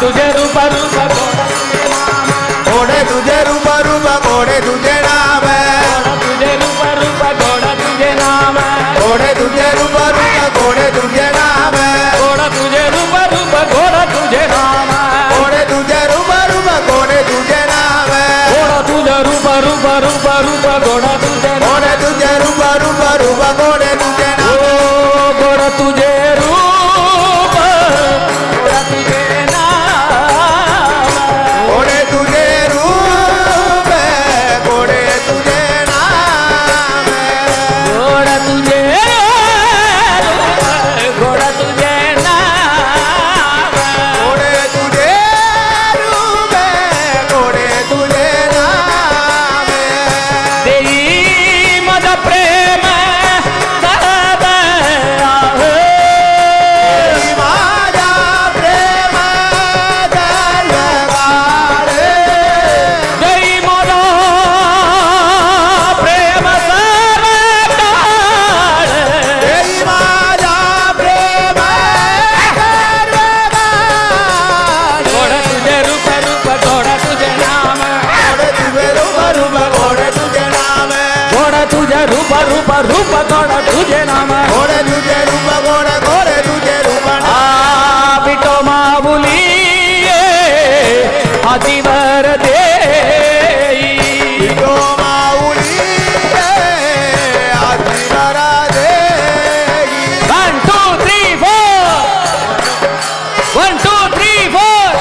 तुझे रूप रूप गोडे तुझे रूप रूप गोडे तुझे नाम तुझे रूप रूप गोड तुझे नाम गोडे तुझे रूप रूप गोडे तुझे नाम गोड तुझे रूप रूप गोड तुझे नाम गोडे तुझे रूप रूप गोडे तुझे नाम गोड तुझे रूप रूप रूप रूप गोड तुझे गोडे तुझे रूप रूप रूप गोडे तुझे नाम गोड तुझे रूप गोड तुझे नाम गोडे तुझे रूप गोडे तुझे नाम गोड तुझे गोड तुझे नाम गोडे तुझे रूप गोडे तुझे नाम देई मज प्रेम सरद आहे माझा प्रेम दरबारे देई मज प्रेम सरद देई माझा प्रेम दरबारे गोड तुझे रूप रूप गोड तुझे नाम गोडे तुझे रूप रूप गोडे तुझे नाम गोड तुझे रूप रूप रूप गोड तुझे नाम गोडे तुझे रूप गोडे तुझे रूप आ बिटो माऊली हातीवर देई विठो माऊली आदिवरा देई 1 2 3 4 1 2 3 4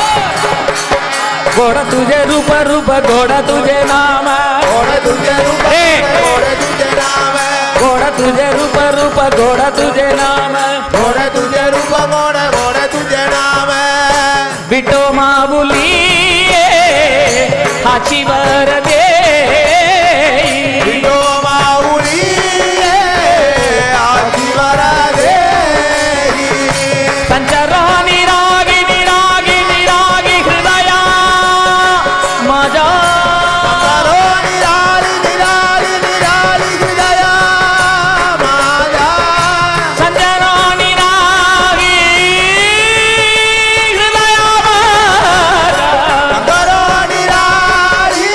गोड तुझे रूप रूप गोड तुझे नाम गोडे तुझे रूप गोडे तुझे नाम गोड तुझे रूप रूप गोड तुझे नाम गोडे तुझे रूप गोडे तुझे नाम बिटो माऊली हाचीवर देई विठो माऊली आदिवरा देई संचरानी रागी निरागी निरागी हृदया माझा करो निराली निराली निराली हृदया माझा संचरानी रागी हृदया माझा करो निराली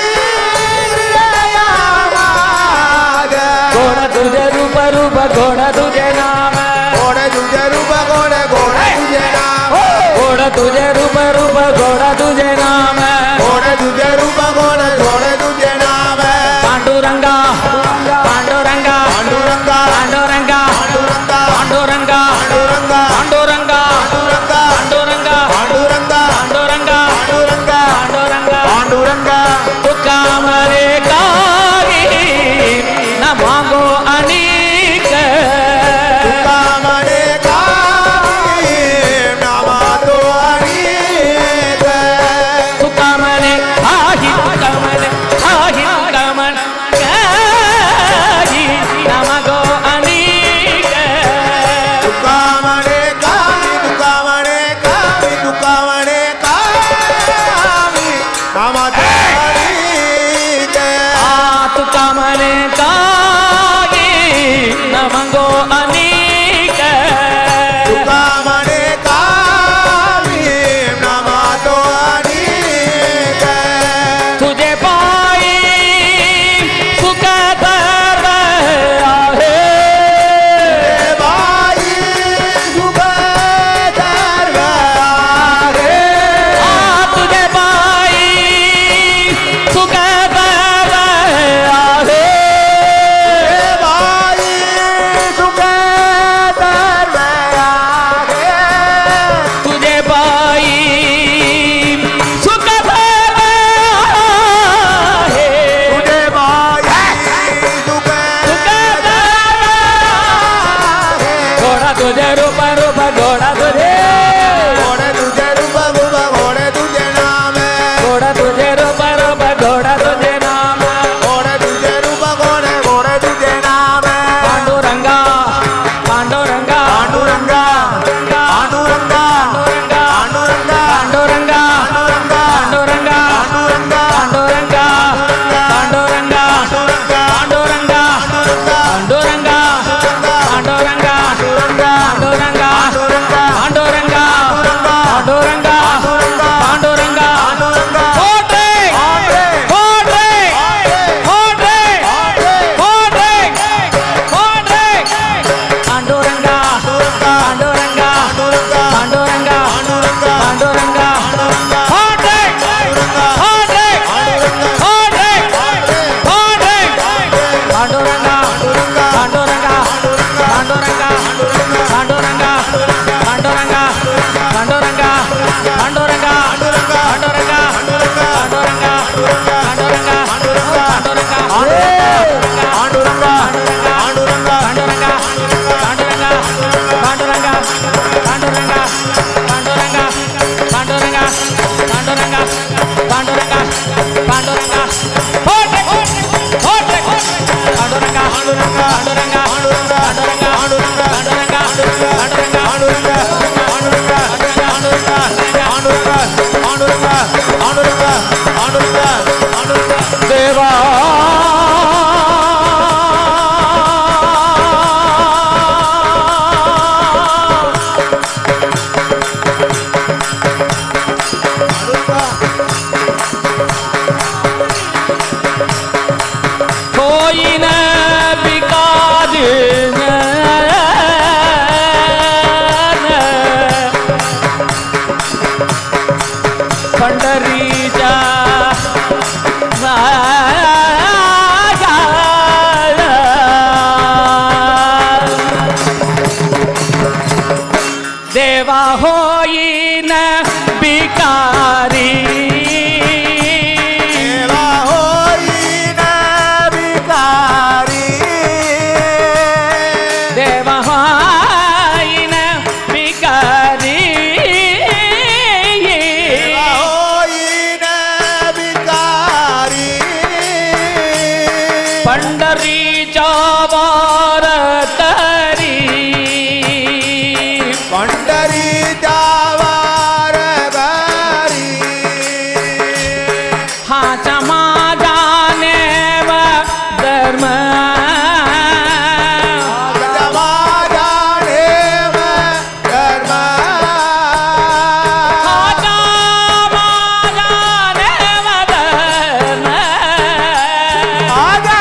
हृदया माझा गोड तुझे रूप रूप गोड तुझे नाम गोडे तुझे रूप गोडे तुझे नाम गोड तुझे रूप रूप गोड तुझे नाम गोडे तुझे रूप गोडे तुझे नाम पांडुरंगा पांडुरंगा पांडुरंगा पांडुरंगा पांडुरंगा पांडुरंगा पांडुरंगा पांडुरंगा पांडुरंगा पांडुरंगा पांडुरंगा पांडुरंगा पांडुरंगा पांडुरंगा पांडुरंगा तुका मरे काही न मागो अनिक तुका म्हणे काही नामा तो अनेक तुका देवा कोई न बिकाज पंढरीच्या देवा होईन बिकारी देवा होईन भिकारी देवा होईन बिकारी देवा होईन भिकारी पंढरीच्या वारकरी पंढरीच्या वारकरी हाचा माझा नेव धर्म माझा देव धर्म हाचा माझा नेव धर्म माझा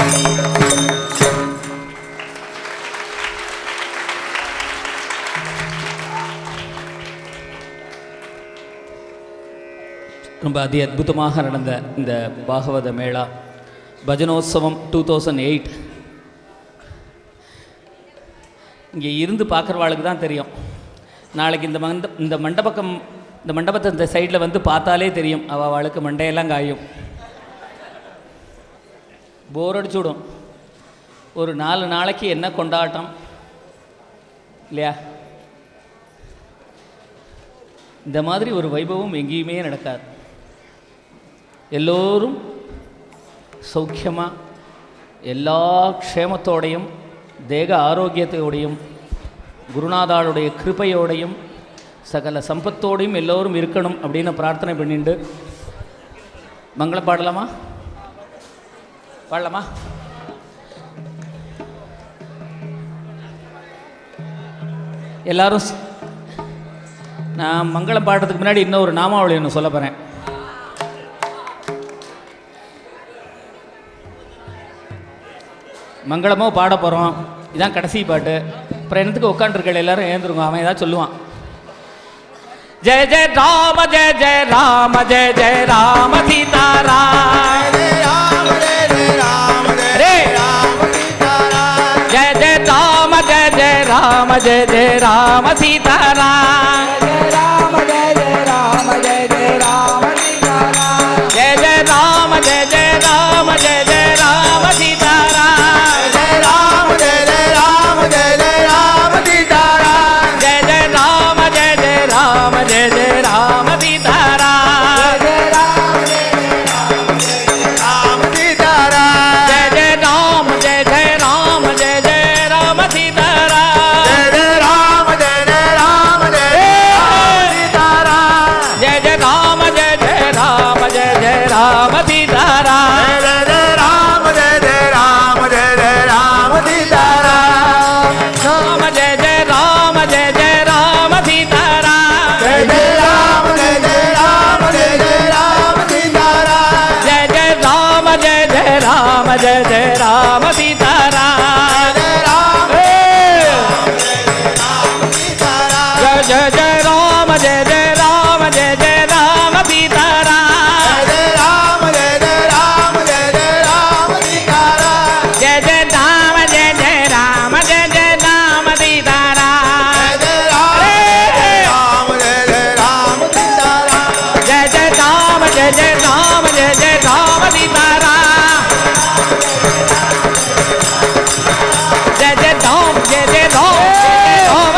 அதி அற்புதமாக நடந்த இந்த பாகவத மேளா பஜனோத்சவம் 2008 இங்கே இருந்து பார்க்குறவாளுக்கு தான் தெரியும். நாளைக்கு இந்த மண்டபத்தை இந்த சைடில் வந்து பார்த்தாலே தெரியும், அவளுக்கு மண்டையெல்லாம் காயும், போர் அடிச்சுடும். ஒரு 4 நாளைக்கு என்ன கொண்டாட்டம் இல்லையா? இந்த மாதிரி ஒரு வைபவம் எங்கேயுமே நடக்காது. எல்லோரும் சௌக்கியமாக எல்லா க்ஷேமத்தோடையும் தேக ஆரோக்கியத்தோடையும் குருநாதாளுடைய கிருபையோடையும் சகல சம்பத்தோடையும் எல்லோரும் இருக்கணும் அப்படின்னு பிரார்த்தனை பண்ணிட்டு மங்களம் பாடலாமா? பாடலாமா? எல்லாரும் நான் மங்களம் பாடுறதுக்கு முன்னாடி இன்னொரு நாமாவளி ஒன்று சொல்ல போகிறேன். மங்களமோ பாட போகிறோம், இதான் கடைசி பாட்டு. அப்புறம் என்னத்துக்கு உட்காந்துருக்க எல்லாரும் ஏந்துருங்க, அவன் ஏதாவது சொல்லுவான். ஜெய ஜெய ராம ஜெய ஜெய ராம ஜெய ஜெய ராம சீதாராம் ஜெய ஜெய ராம ஜெய ஜெய ராம ஜெய ஜெய ராம சீதாராம் ஜெய ஜெய ராம ஜெய ஜெய ராம ஜெய ஜெய ராம ஜெய ஜெய ராம ஜெய ஜெய ராம சீதாராம் ஜெய ராம ஜெய ஜெய ராம ஜெய ஜெய ராம சீதாராம் ஜெய ஜெய ராம ஜெய ஜெய ராம ஜெய ஜெய ராம சீதாராம் ஜெய ஜெய ராம ஜெய ஜெய ராம ஜெய ஜெய ராம சீதாராம் ஜெய ஜெய ராம ஜெய ஜெய ராம ஜெய ஜெய ராம சீதாராம் ராம ஜெய ஜெய ராம ஜெய ஜெய ராம சீதாராம் ஜெய ஜெய ராம ஜெய ஜெய ராம ஜெய ஜெய ராம சீதாராம் ஜெய ஜெய ராம ஜெய ஜெய ராம ஜெய ஜெய ராம சீதாராம் ஜெய ஜெய ஜெய ராம ஜெய ஜெய ராம ஜெய ஜெய ராம சீதாராம் ஜெய ஜெய ராம ஜெய ஜெய ராம ஜெய ஜெய ராம சீதாராம் ஜெய ஜெய ராம ஜெய ஜெய ராம ஜெய ஜெய ராம சீதாராம் ஜெய ஜெய ராம ஜெய ஜெய ராம ஜெய ஜெய ராம சீதாராம் ஜெய ஜெய ராம ஜெய ஜெய ராம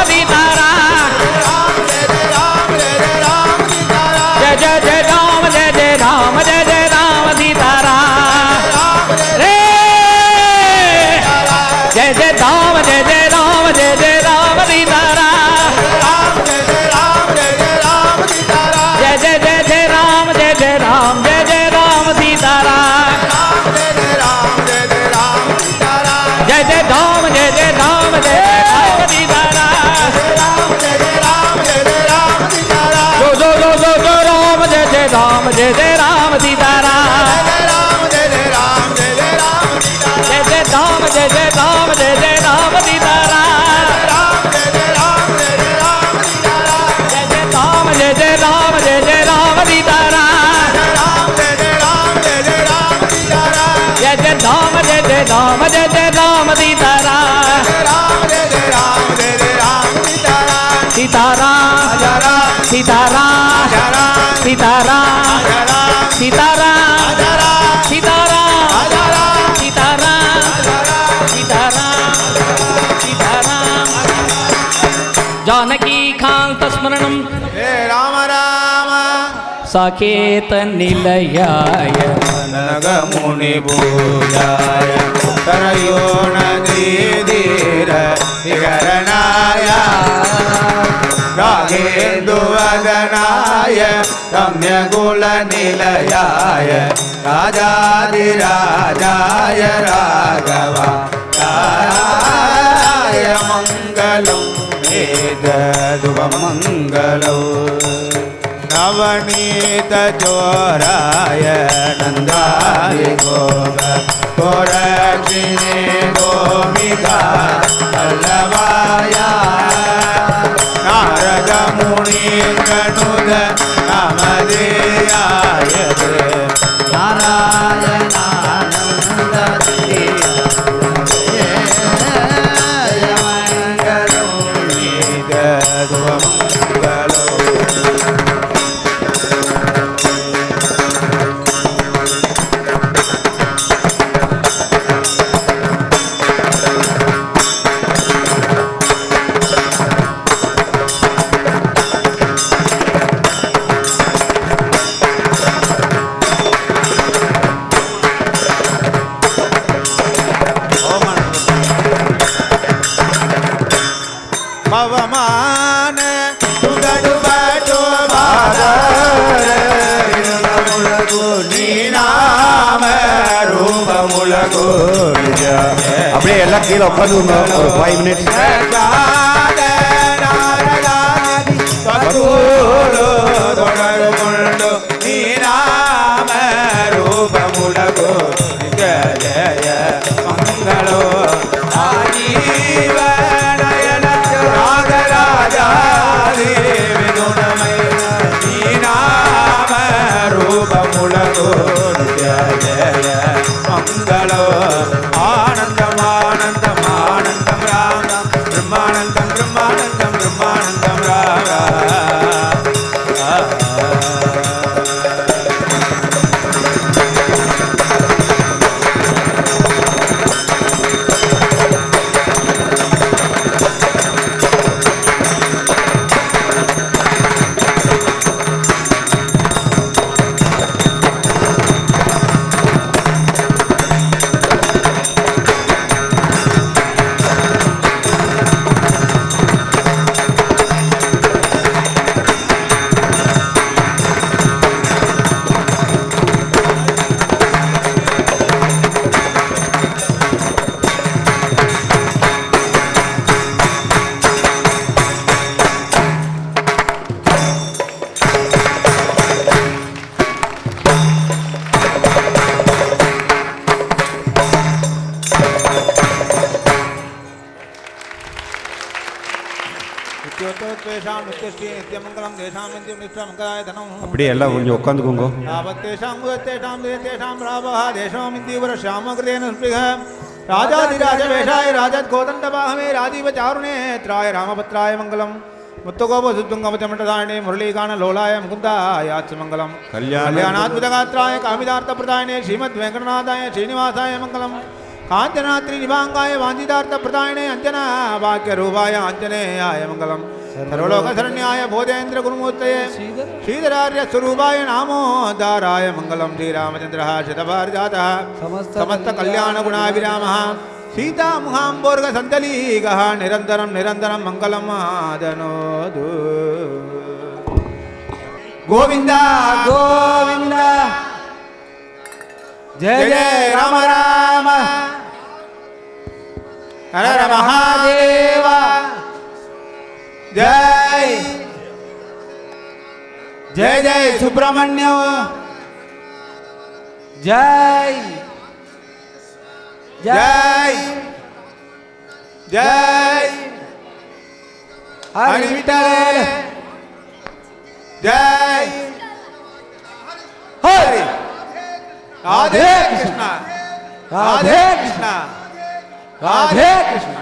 சீதாராம் ஜெய ஜெய ராம ஜெய ஜெய ராம ஜெய ஜெய ராம சீதாராம் ரே Jaya Jaya Rama Jaya Jaya Rama Jaya Jaya Rama Sitaram Jaya Jaya Jaya Jaya Rama Jaya Jaya Rama Jaya Jaya Rama Sitaram Jaya Jaya Rama Jaya Jaya Rama Jaya Jaya Rama Sitaram Joe Joe Joe Joe Joe Rama Jaya Jaya Rama Jaya Jaya Rama Sitaram Jaya Jaya Rama Jaya Jaya Rama Jaya Jaya Rama Sitaram Jaya Jaya Rama Jaya Jaya Rama Jaya Jaya Rama Sitaram Jaya Jaya Rama Jaya Jaya Rama Jaya Jaya Rama Sitaram Sitaram Sitaram Sitaram Sitaram Sitaram Sitaram Sitaram Sitaram Janaki காந்த ஸ்மரணம் ராம ராம சாகேத நிலையாய நகமுனி பூஜாய கரையோ நதீர விகரணாய ராகேந்துவதனாய ரம்யகுல நிலையாய ராஜாதிராஜாய ராகவாய மங்களம் வேததுவமங்களம் நவநீத ஜோராய நந்தாய கோப கோரக்ஷிணே கோமிகா அல்லவாய நாரத முனி கணுத நமதேயாய கோவிந்தா. அப்படியே எல்லாம் கீழே உட்காந்துங்க ஒரு 5 மினிட்ஸ். தொடர்கொண்டு நீ நாம ரூபமுலகோ ஜய ஜய மங்களோ ஆஜீவனயன ராகராஜா தேவினுடமை நீ நாம ரூபமுலகோ ஜய ஜய மங்களோ ஆனந்தம் ஆனந்தம் ஆனந்தம் ராமம் பிரம்மானந்தம் பிரம்மானந்தம் பிரம்மானந்தம் ராகா. அப்படியே எல்லாம் கொஞ்சம் உட்காந்துக்கோங்க. ராஜாதிராஜவேஷாய ராஜத்கோதண்டபாகமே ராஜீவச்சாருணேத்ராய ராமபத்ராய மங்கலம் முத்துகோபசுத்துங்கமச்சமண்டதாயினே முரளீகான லோலாய முகுந்தாயாச்சு மங்கலம் கல்யாணாத்மிதகாத்ராய காமிதார்த்தப்பிரதாயினே ஸ்ரீமத் வெங்கடநாதாய ஸ்ரீனிவாசாய மங்கலம் காஞ்சனாத்ரி நிவாங்காய வாஞ்சிதார்த்த பிரதாயினே அஞ்சனா வாக்கிய ரூபாய ஆஞ்சநேயாய மங்கலம் सर्वलोक शरण्याय बोधेन्द्र गुरुमूर्तये श्रीधरार्य स्वरूपाय नामोद्धाराय मंगलम श्रीरामचंद्रः शतभार्जातः समस्त कल्याण गुणाभिरामः सीता मुहाम्बोर्ग सन्दलीगः निरन्तरं निरन्तरं मंगलम आदनोतु. गोविंद गोविंद जय जय राम राम हर हर महादेव जय जय जय सुब्रह्मण्य जय जय जय हरि विठल जय हरि राधे कृष्ण राधे कृष्ण राधे कृष्ण.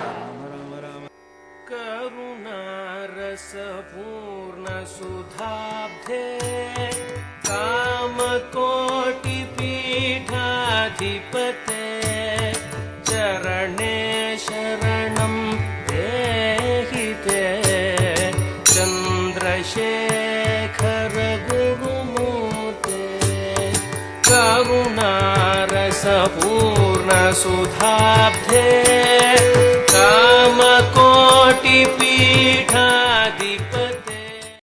पूर्ण सुधाब्धे कामकोटिपीठाधिपते चरणे शरणं देहि ते चन्द्रशेखर गुरुमूर्ते करुणारसपूर्ण सुधाब्धे कामकोटिपीठाधिपते